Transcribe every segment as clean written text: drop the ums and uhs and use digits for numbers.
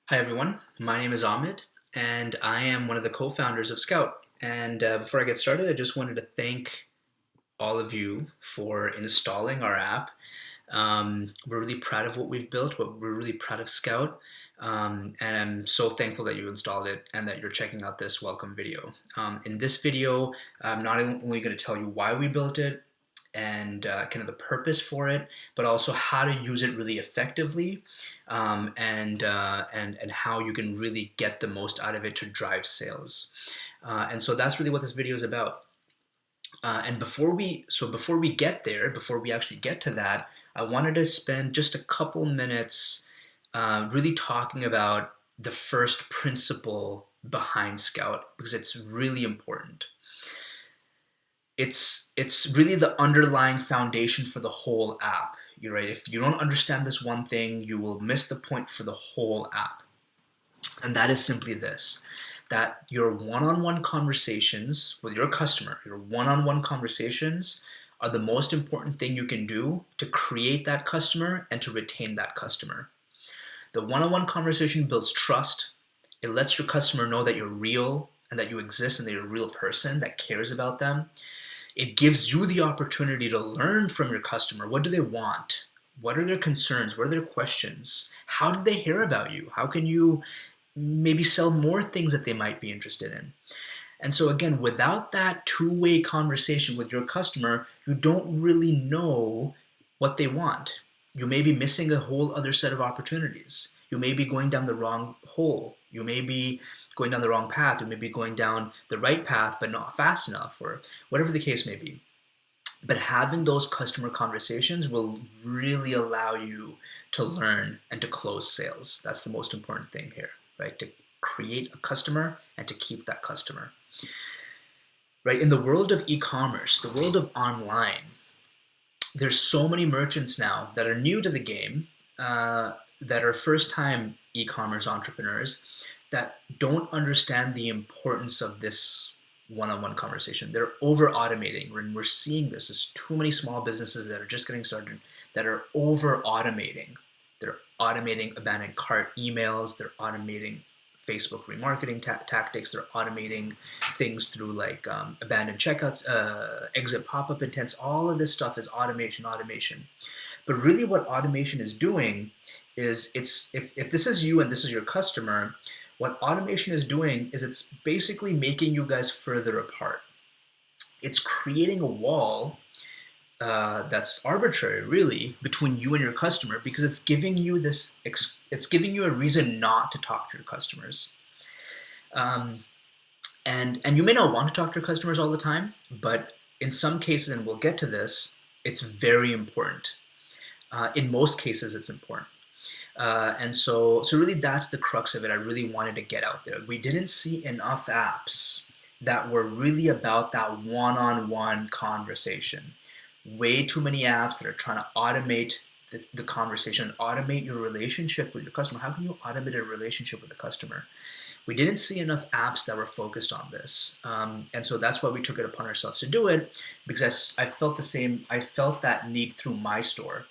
Hi everyone, my name is Ahmed and I am one of the co-founders of Scout. And before I get started, I just wanted to thank all of you for installing our app. We're really proud of what we've built, but we're really proud of Scout. And I'm so thankful that you installed it and that you're checking out this welcome video. In this video, I'm not only going to tell you why we built it, and kind of the purpose for it, but also how to use it really effectively, and how you can really get the most out of it to drive sales. And so that's really what this video is about. And before we get there, before we actually get to that, I wanted to spend just a couple minutes really talking about the first principle behind Scout because it's really important. It's really the underlying foundation for the whole app. You're right. If you don't understand this one thing, you will miss the point for the whole app. And that is simply this, that your one-on-one conversations with your customer, your one-on-one conversations are the most important thing you can do to create that customer and to retain that customer. The one-on-one conversation builds trust. It lets your customer know that you're real and that you exist and that you're a real person that cares about them. It gives you the opportunity to learn from your customer. What do they want? What are their concerns? What are their questions? How did they hear about you? How can you maybe sell more things that they might be interested in? And so again, without that two-way conversation with your customer, you don't really know what they want. You may be missing a whole other set of opportunities. You may be going down the wrong hole. You may be going down the wrong path. You may be going down the right path, but not fast enough, or whatever the case may be. But having those customer conversations will really allow you to learn and to close sales. That's the most important thing here, right? To create a customer and to keep that customer. Right? In the world of e-commerce, the world of online, there's so many merchants now that are new to the game, that are first-time e-commerce entrepreneurs that don't understand the importance of this one-on-one conversation. They're over-automating, and we're seeing this. There's too many small businesses that are just getting started that are over-automating. They're automating abandoned cart emails. They're automating Facebook remarketing tactics. They're automating things through like abandoned checkouts, exit pop-up intents. All of this stuff is automation. But really what automation is doing is if this is you and this is your customer, what automation is doing is it's basically making you guys further apart. It's creating a wall that's arbitrary, really, between you and your customer because it's giving you a reason not to talk to your customers. And you may not want to talk to your customers all the time, but in some cases, and we'll get to this, it's very important. In most cases, it's important. And so really that's the crux of it. I really wanted to get out there. We didn't see enough apps that were really about that one-on-one conversation. Way too many apps that are trying to automate the conversation, automate your relationship with your customer. How can you automate a relationship with the customer? We didn't see enough apps that were focused on this. And so that's why we took it upon ourselves to do it, because I felt that need through my store,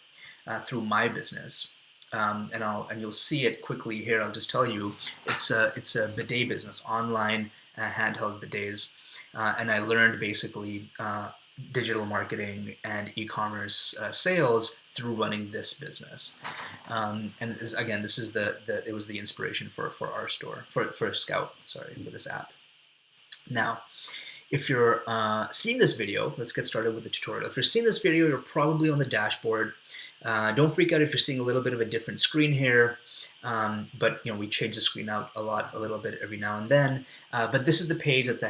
through my business. And you'll see it quickly here. I'll just tell you, it's a bidet business, online handheld bidets, and I learned basically digital marketing and e-commerce sales through running this business. And this is it was the inspiration for our store, for Scout, for this app. Now, if you're seeing this video, let's get started with the tutorial. If you're seeing this video, you're probably on the dashboard. Don't freak out if you're seeing a little bit of a different screen here, but we change the screen out a little bit every now and then. But this is the page that's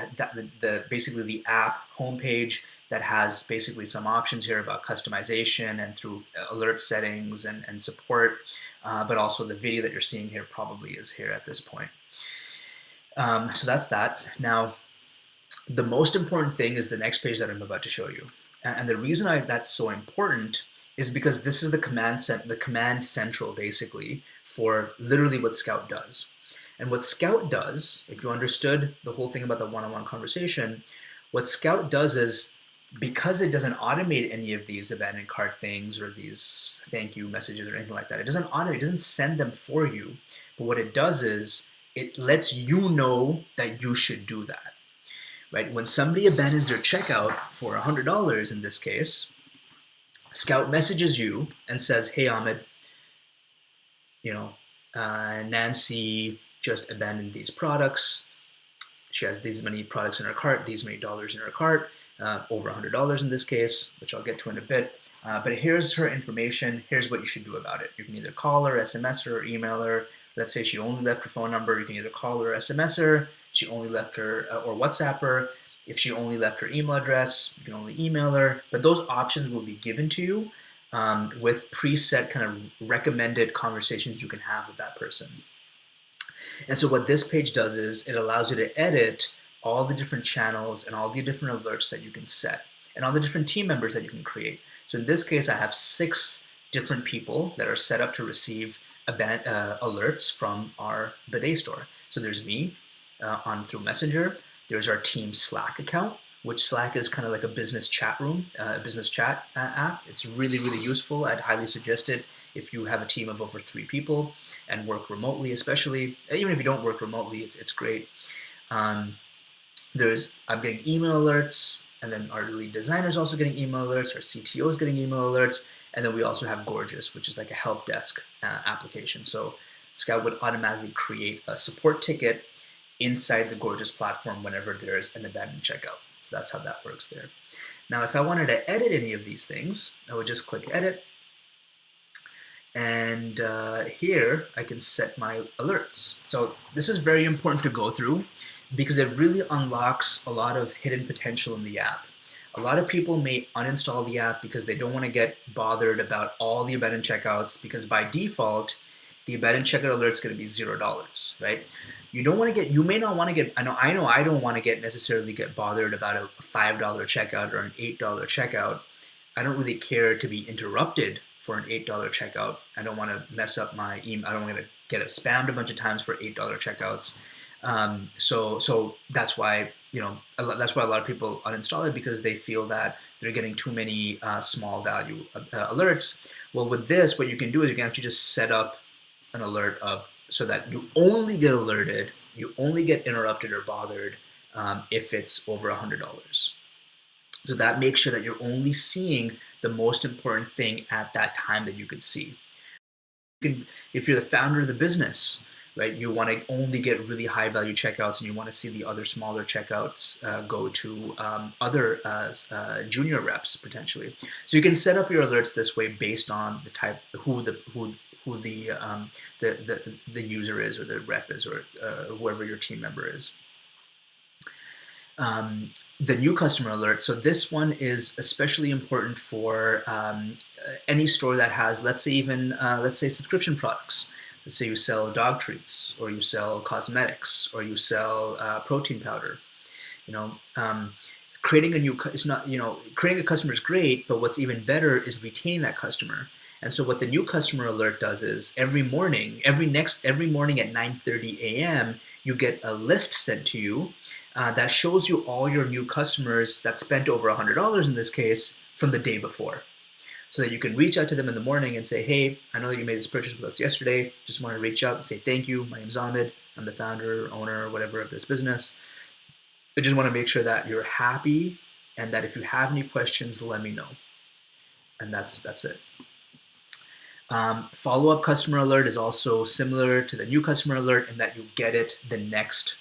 basically the app homepage that has basically some options here about customization and through alert settings and support. But also the video that you're seeing here probably is here at this point. So that's that. Now, the most important thing is the next page that I'm about to show you, and the reason that's so important is because this is the command central basically for literally what Scout does. And what Scout does, if you understood the whole thing about the one-on-one conversation, what Scout does is because it doesn't automate any of these abandoned cart things or these thank you messages or anything like that, it doesn't automate, it doesn't send them for you. But what it does is it lets you know that you should do that, right? When somebody abandons their checkout for $100 in this case, Scout messages you and says, hey, Ahmed, Nancy just abandoned these products. She has these many products in her cart, these many dollars in her cart, over $100 in this case, which I'll get to in a bit. But here's her information. Here's what you should do about it. You can either call her, SMS her, or email her. Let's say she only left her phone number. You can either call her, SMS her. She only left her, or WhatsApp her. If she only left her email address, you can only email her. But those options will be given to you with preset kind of recommended conversations you can have with that person. And so what this page does is it allows you to edit all the different channels and all the different alerts that you can set and all the different team members that you can create. So in this case, I have 6 different people that are set up to receive alerts from our bidet store. So there's me through Messenger. There's our team Slack account, which Slack is kind of like a business chat room, business chat app. It's really, really useful. I'd highly suggest it if you have a team of over 3 people and work remotely, especially. Even if you don't work remotely, it's great. I'm getting email alerts, and then our lead designer is also getting email alerts, our CTO is getting email alerts, and then we also have Gorgeous, which is like a help desk application. So Scout would automatically create a support ticket inside the Gorgeous platform whenever there's an abandoned checkout. So that's how that works there. Now, if I wanted to edit any of these things, I would just click Edit. And here I can set my alerts. So this is very important to go through because it really unlocks a lot of hidden potential in the app. A lot of people may uninstall the app because they don't want to get bothered about all the abandoned checkouts, because by default, the abandoned checkout alert is going to be $0, right? You may not want to get, I know I don't want to necessarily get bothered about a $5 checkout or an $8 checkout. I don't really care to be interrupted for an $8 checkout. I don't want to mess up my email. I don't want to get it spammed a bunch of times for $8 checkouts. So that's why a lot of people uninstall it, because they feel that they're getting too many small value alerts. Well, with this, what you can do is you can actually just set up an alert so that you only get alerted, you only get interrupted or bothered if it's over $100. So that makes sure that you're only seeing the most important thing at that time that you could see. If you're the founder of the business, right, you want to only get really high value checkouts, and you want to see the other smaller checkouts go to other junior reps potentially. So you can set up your alerts this way based on the type, who the user is, or the rep is, or whoever your team member is. The new customer alert. So this one is especially important for any store that has, let's say subscription products. Let's say you sell dog treats, or you sell cosmetics, or you sell protein powder. Creating a customer is great, but what's even better is retaining that customer. And so what the new customer alert does is every morning at 9:30 a.m., you get a list sent to you that shows you all your new customers that spent over $100 in this case from the day before. So that you can reach out to them in the morning and say, hey, I know that you made this purchase with us yesterday. Just want to reach out and say thank you. My name's Ahmed. I'm the founder, owner, whatever of this business. I just want to make sure that you're happy, and that if you have any questions, let me know. And that's it. Follow-up customer alert is also similar to the new customer alert in that you get it the next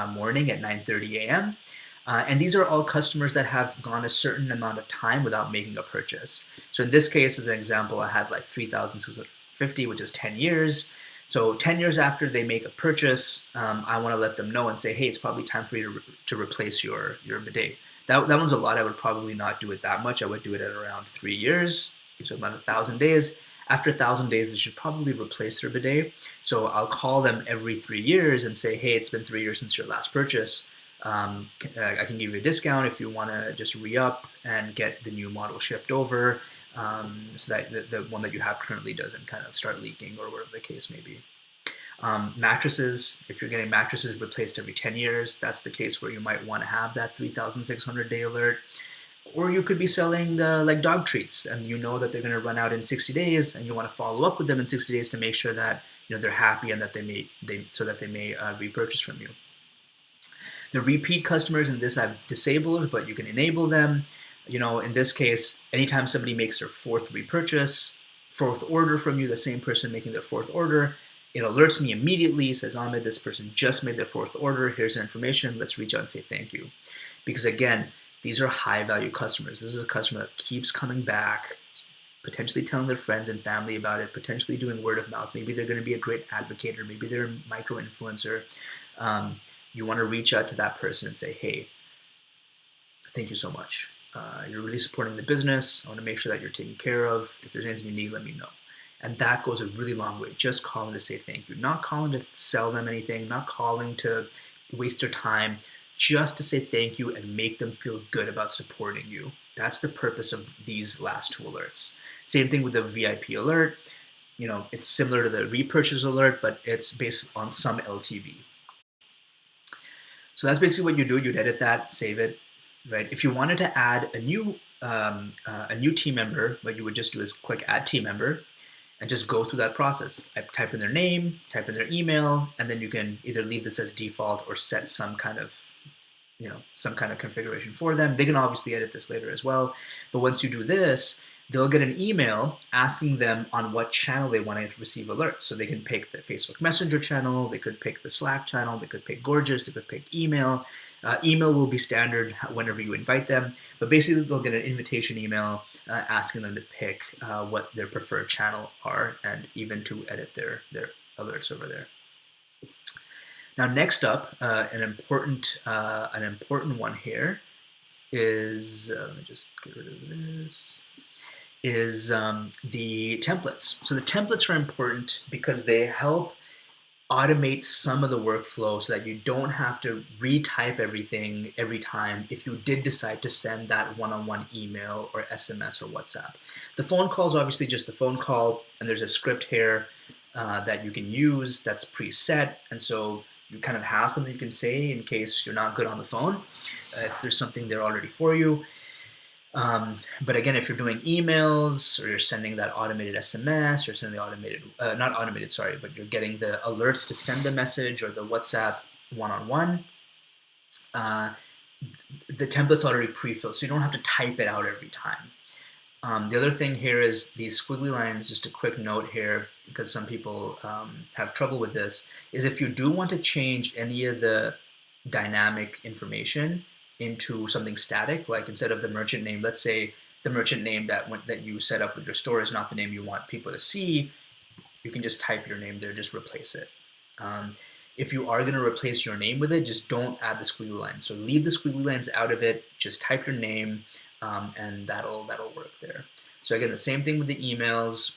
morning at 9:30 a.m. And these are all customers that have gone a certain amount of time without making a purchase. So in this case, as an example, I had like 3,650, which is 10 years. So 10 years after they make a purchase, I want to let them know and say, hey, it's probably time for you to replace your bidet. That one's a lot. I would probably not do it that much. I would do it at around 3 years, so about 1,000 days. After 1,000 days, they should probably replace their bidet. So I'll call them every 3 years and say, hey, it's been 3 years since your last purchase. I can give you a discount if you want to just re-up and get the new model shipped over, so that the one that you have currently doesn't kind of start leaking, or whatever the case may be. Mattresses, if you're getting mattresses replaced every 10 years, that's the case where you might want to have that 3,600 day alert. Or you could be selling like dog treats, and you know that they're going to run out in 60 days, and you want to follow up with them in 60 days to make sure that they're happy and that they may repurchase from you. The repeat customers in this I've disabled, but you can enable them. In this case, anytime somebody makes their fourth order from you, the same person making their fourth order, it alerts me immediately, says, Ahmed, this person just made their fourth order. Here's their information. Let's reach out and say thank you. Because again, these are high value customers. This is a customer that keeps coming back, potentially telling their friends and family about it, potentially doing word of mouth. Maybe they're going to be a great advocate, or maybe they're a micro influencer. You want to reach out to that person and say, hey, thank you so much. You're really supporting the business. I want to make sure that you're taken care of. If there's anything you need, let me know. And that goes a really long way. Just calling to say thank you. Not calling to sell them anything, not calling to waste their time, just to say thank you and make them feel good about supporting you. That's the purpose of these last two alerts. Same thing with the VIP alert. It's similar to the repurchase alert, but it's based on some LTV. So that's basically what you do. You'd edit that, save it, right? If you wanted to add a new team member, what you would just do is click Add Team Member and just go through that process. I type in their name, type in their email, and then you can either leave this as default or set some kind of configuration for them. They can obviously edit this later as well. But once you do this, they'll get an email asking them on what channel they want to receive alerts. So they can pick the Facebook Messenger channel, they could pick the Slack channel, they could pick Gorgeous, they could pick email. Email will be standard whenever you invite them, but basically they'll get an invitation email asking them to pick what their preferred channel are, and even to edit their alerts over there. Now, next up, an important one here is, let me just get rid of this, is the templates. So the templates are important because they help automate some of the workflow so that you don't have to retype everything every time if you did decide to send that one-on-one email or SMS or WhatsApp. The phone call is obviously just the phone call, and there's a script here that you can use that's preset, and so you kind of have something you can say in case you're not good on the phone. There's something there already for you. But again, if you're doing emails or you're sending that automated SMS, you're sending the not automated, sorry, but you're getting the alerts to send the message or the WhatsApp one-on-one, the template's already pre-filled, so you don't have to type it out every time. The other thing here is these squiggly lines, just a quick note here, because some people have trouble with this, is if you do want to change any of the dynamic information into something static, like instead of the merchant name, let's say the merchant name that you set up with your store is not the name you want people to see, you can just type your name there, just replace it. If you are going to replace your name with it, just don't add the squiggly lines. So leave the squiggly lines out of it, just type your name, and that'll work there. So again, the same thing with the emails,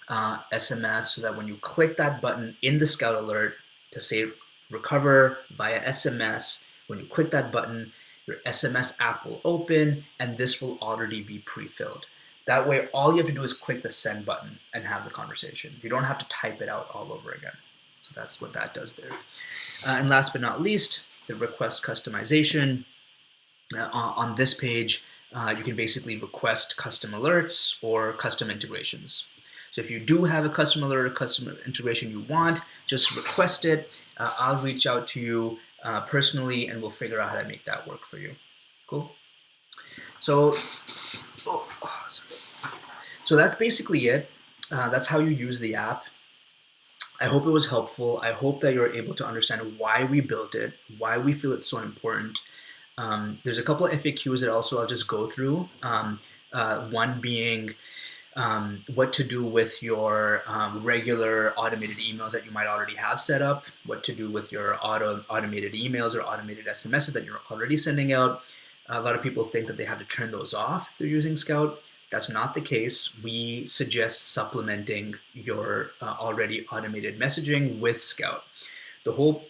SMS, so that when you click that button in the Scout alert to say recover via SMS, when you click that button, your SMS app will open, and this will already be pre-filled. That way, all you have to do is click the send button and have the conversation. You don't have to type it out all over again. So that's what that does there. And last but not least, the request customization. On this page, you can basically request custom alerts or custom integrations. So if you do have a custom alert or custom integration you want, just request it. I'll reach out to you personally, and we'll figure out how to make that work for you. Cool. So that's basically it. That's how you use the app. I hope it was helpful. I hope that you're able to understand why we built it, why we feel it's so important. There's a couple of FAQs that also I'll just go through. One being what to do with your regular automated emails that you might already have set up, what to do with your automated emails or automated SMSs that you're already sending out. A lot of people think that they have to turn those off if they're using Scout. That's not the case. We suggest supplementing your already automated messaging with Scout. The whole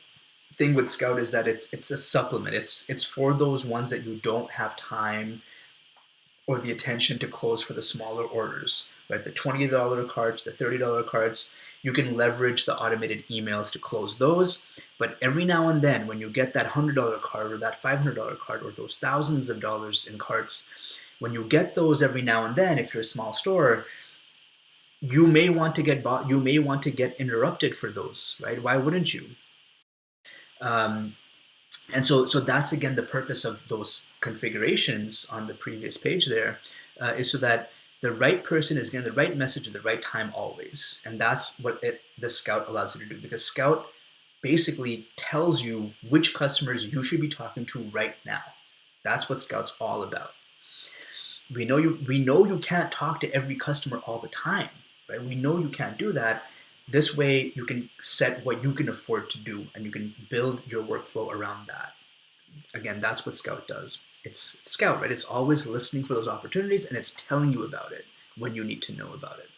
thing with Scout is that it's a supplement. It's for those ones that you don't have time or the attention to close for the smaller orders, right? The $20 cards, the $30 cards, You can leverage the automated emails to close those. But every now and then, when you get that $100 card or that $500 card or those thousands of dollars in carts, when you get those every now and then, if you're a small store, you may want to get bought, you may want to get interrupted for those, right? Why wouldn't you? Um, and so that's again the purpose of those configurations on the previous page there, is so that the right person is getting the right message at the right time always. And that's what the Scout allows you to do, because Scout basically tells you which customers you should be talking to right now. That's what Scout's all about. We know you can't talk to every customer all the time, right? We know you can't do that. This way you can set what you can afford to do, and you can build your workflow around that. Again, that's what Scout does. It's Scout, right? It's always listening for those opportunities, and it's telling you about it when you need to know about it.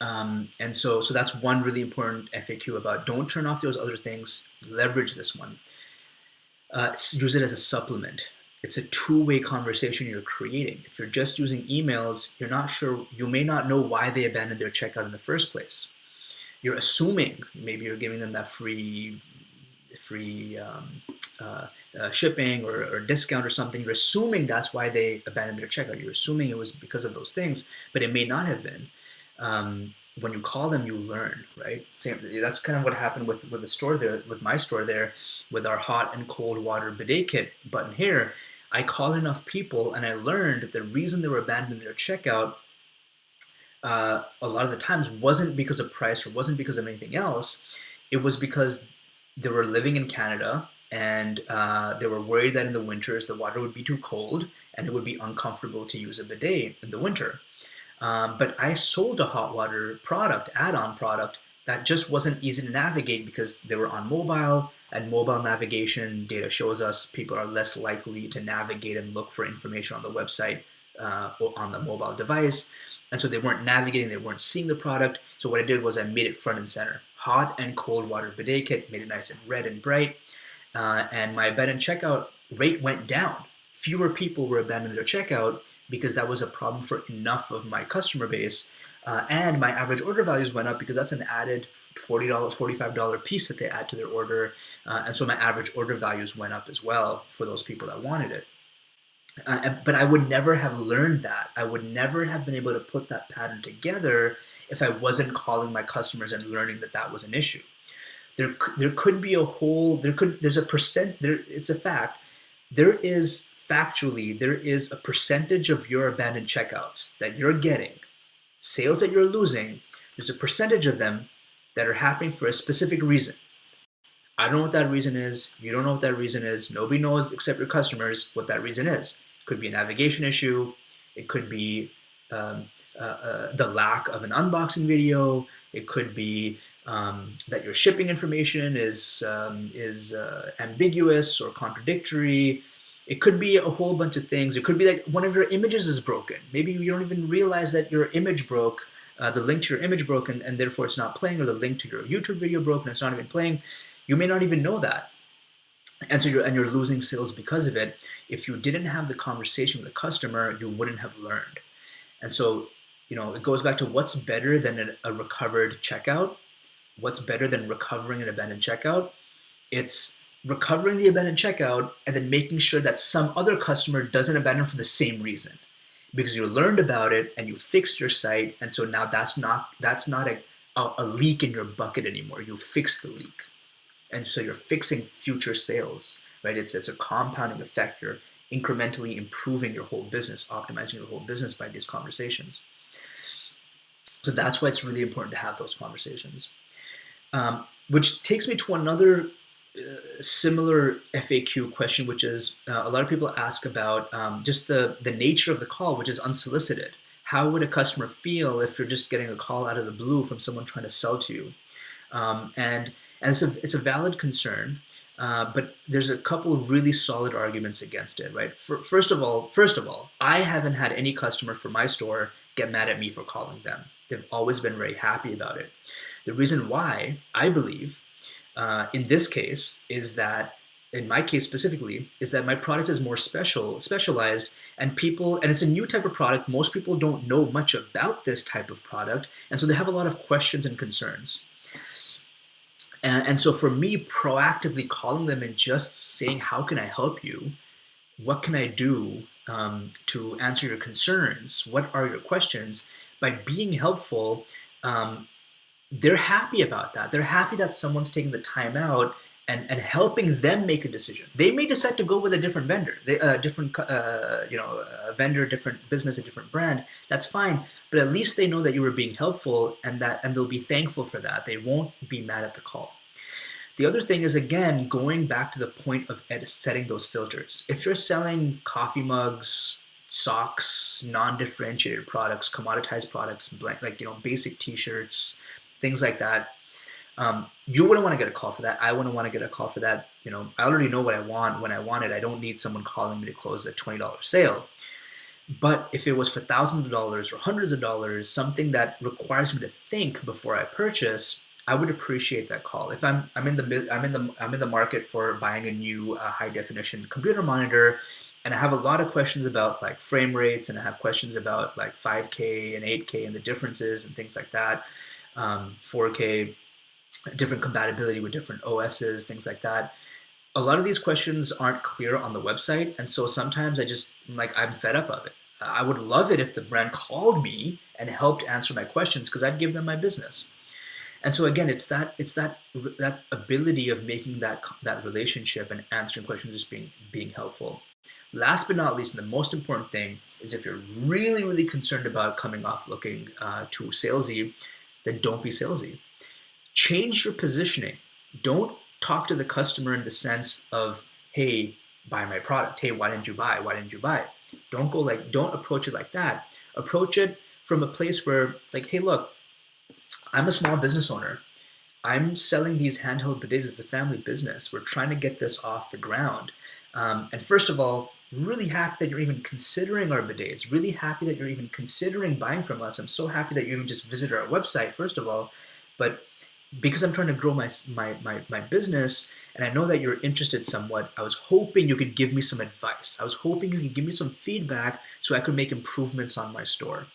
And so that's one really important FAQ about don't turn off those other things. Leverage this one. Use it as a supplement. It's a two-way conversation you're creating. If you're just using emails, you're not sure, you may not know why they abandoned their checkout in the first place. You're assuming maybe you're giving them that free shipping or discount or something. You're assuming that's why they abandoned their checkout. You're assuming it was because of those things, but it may not have been. When you call them, you learn, right? Same. That's kind of what happened with the store there, with my store there, with our hot and cold water bidet kit button here. I called enough people, and I learned that the reason they were abandoning their checkout a lot of the times wasn't because of price or wasn't because of anything else. It was because they were living in Canada, and they were worried that in the winters the water would be too cold and it would be uncomfortable to use a bidet in the winter. But I sold a hot water product, add-on product, that just wasn't easy to navigate because they were on mobile, and mobile navigation data shows us people are less likely to navigate and look for information on the website or on the mobile device. And so they weren't navigating, they weren't seeing the product. So what I did was I made it front and center. Hot and cold water bidet kit, made it nice and red and bright. And my abandoned checkout rate went down. Fewer people were abandoning their checkout because that was a problem for enough of my customer base. And my average order values went up because that's an added $40, $45 piece that they add to their order. And so my average order values went up as well for those people that wanted it. But I would never have learned that. I would never have been able to put that pattern together if I wasn't calling my customers and learning that that was an issue. There could be a whole, there's a percent, it's a fact, there is a percentage of your abandoned checkouts that you're getting, sales that you're losing, there's a percentage of them that are happening for a specific reason. I don't know what that reason is. You don't know what that reason is. Nobody knows except your customers what that reason is. It could be a navigation issue. It could be the lack of an unboxing video. It could be that your shipping information is ambiguous or contradictory. It could be a whole bunch of things. It could be that one of your images is broken. Maybe you don't even realize that your image broke, the link to your image broke, and therefore it's not playing, or the link to your YouTube video broke and it's not even playing. You may not even know that. And so you're losing sales because of it. If you didn't have the conversation with the customer, you wouldn't have learned. And so, it goes back to what's better than a recovered checkout? What's better than recovering an abandoned checkout? It's recovering the abandoned checkout and then making sure that some other customer doesn't abandon for the same reason, because you learned about it and you fixed your site, and so now that's not a leak in your bucket anymore. You fixed the leak, and so you're fixing future sales, right? It's a compounding effect. You're incrementally improving your whole business, optimizing your whole business by these conversations. So that's why it's really important to have those conversations. Which takes me to another similar FAQ question, which is a lot of people ask about just the nature of the call, which is unsolicited. How would a customer feel if you're just getting a call out of the blue from someone trying to sell to you? And it's a valid concern, but there's a couple of really solid arguments against it, right? First of all, I haven't had any customer for my store get mad at me for calling them. They've always been very happy about it. The reason why, I believe, in this case, is that in my case specifically, is that my product is more specialized, and it's a new type of product. Most people don't know much about this type of product, and so they have a lot of questions and concerns. And so for me, proactively calling them and just saying, how can I help you? What can I do to answer your concerns? What are your questions? By being helpful, um, they're happy about that. They're happy that someone's taking the time out and helping them make a decision. They may decide to go with a different vendor, a vendor, different business, a different brand. That's fine, but at least they know that you were being helpful, and they'll be thankful for that. They won't be mad at the call. The other thing is, again, going back to the point of setting those filters. If you're selling coffee mugs, socks, non-differentiated products, commoditized products, basic T-shirts, things like that, you wouldn't want to get a call for that. I wouldn't want to get a call for that. I already know what I want when I want it. I don't need someone calling me to close a $20 sale. But if it was for thousands of dollars or hundreds of dollars, something that requires me to think before I purchase, I would appreciate that call. If I'm in the market for buying a new high definition computer monitor, and I have a lot of questions about like frame rates, and I have questions about like 5K and 8K and the differences and things like that, 4K, different compatibility with different OSs, things like that. A lot of these questions aren't clear on the website, and so sometimes I'm fed up of it. I would love it if the brand called me and helped answer my questions, because I'd give them my business. And so again, it's that ability of making that relationship and answering questions, just being helpful. Last but not least, and the most important thing is, if you're really, really concerned about coming off looking too salesy, then don't be salesy. Change your positioning. Don't talk to the customer in the sense of, hey, buy my product. Hey, why didn't you buy? Why didn't you buy? Don't approach it like that. Approach it from a place where, like, hey, look, I'm a small business owner. I'm selling these handheld bidets as a family business. We're trying to get this off the ground. And first of all, really happy that you're even considering our bidets. Really happy that you're even considering buying from us. I'm so happy that you even just visited our website, first of all. But because I'm trying to grow my business, and I know that you're interested somewhat, I was hoping you could give me some advice. I was hoping you could give me some feedback so I could make improvements on my store.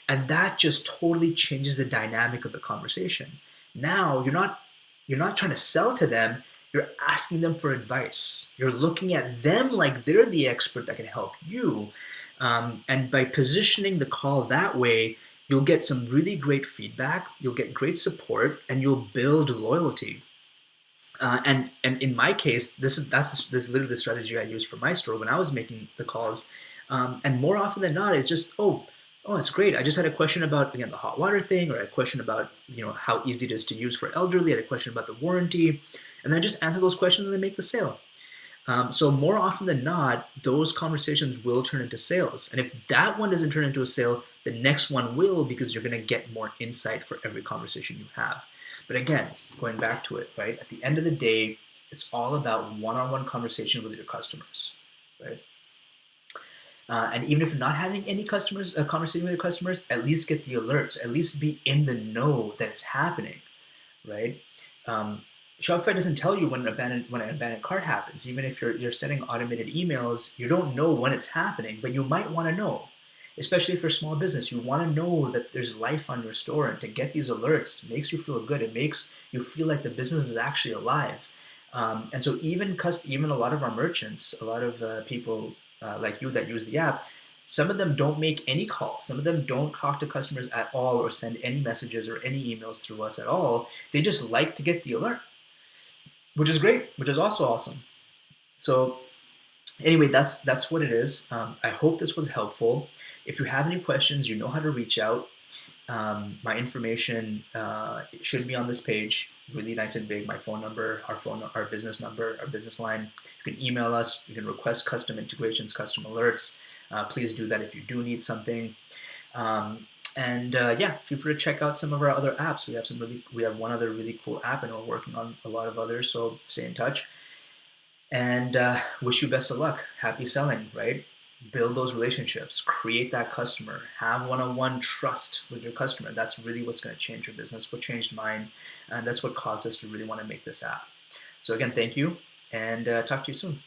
And that just totally changes the dynamic of the conversation. Now you're not trying to sell to them, you're asking them for advice. You're looking at them like they're the expert that can help you. And by positioning the call that way, you'll get some really great feedback, you'll get great support, and you'll build loyalty. And in my case, this is literally the strategy I used for my store when I was making the calls. And more often than not, it's just, oh, it's great. I just had a question about, again, the hot water thing, or a question about, how easy it is to use for elderly. I had a question about the warranty, and then I just answer those questions and then make the sale. So more often than not, those conversations will turn into sales. And if that one doesn't turn into a sale, the next one will, because you're going to get more insight for every conversation you have. But again, going back to it, right? At the end of the day, it's all about one-on-one conversation with your customers, right? And even if you're not having any conversation with your customers, at least get the alerts. At least be in the know that it's happening, right? Shopify doesn't tell you when an abandoned cart happens. Even if you're sending automated emails, you don't know when it's happening, but you might want to know. Especially if you're a small business, you want to know that there's life on your store, and to get these alerts makes you feel good. It makes you feel like the business is actually alive. And so even a lot of our merchants, a lot of people like you that use the app, some of them don't make any calls. Some of them don't talk to customers at all, or send any messages or any emails through us at all. They just like to get the alert, which is great, which is also awesome. So anyway, that's what it is. I hope this was helpful. If you have any questions, you know how to reach out. My information should be on this page, really nice and big. My phone number, our business number, our business line. You can email us. You can request custom integrations, custom alerts. Please do that if you do need something. Feel free to check out some of our other apps. We have one other really cool app, and we're working on a lot of others. So stay in touch. And wish you best of luck. Happy selling, right? Build those relationships, create that customer, have one-on-one trust with your customer. That's really what's going to change your business, what changed mine, and that's what caused us to really want to make this app. So again, thank you, and talk to you soon.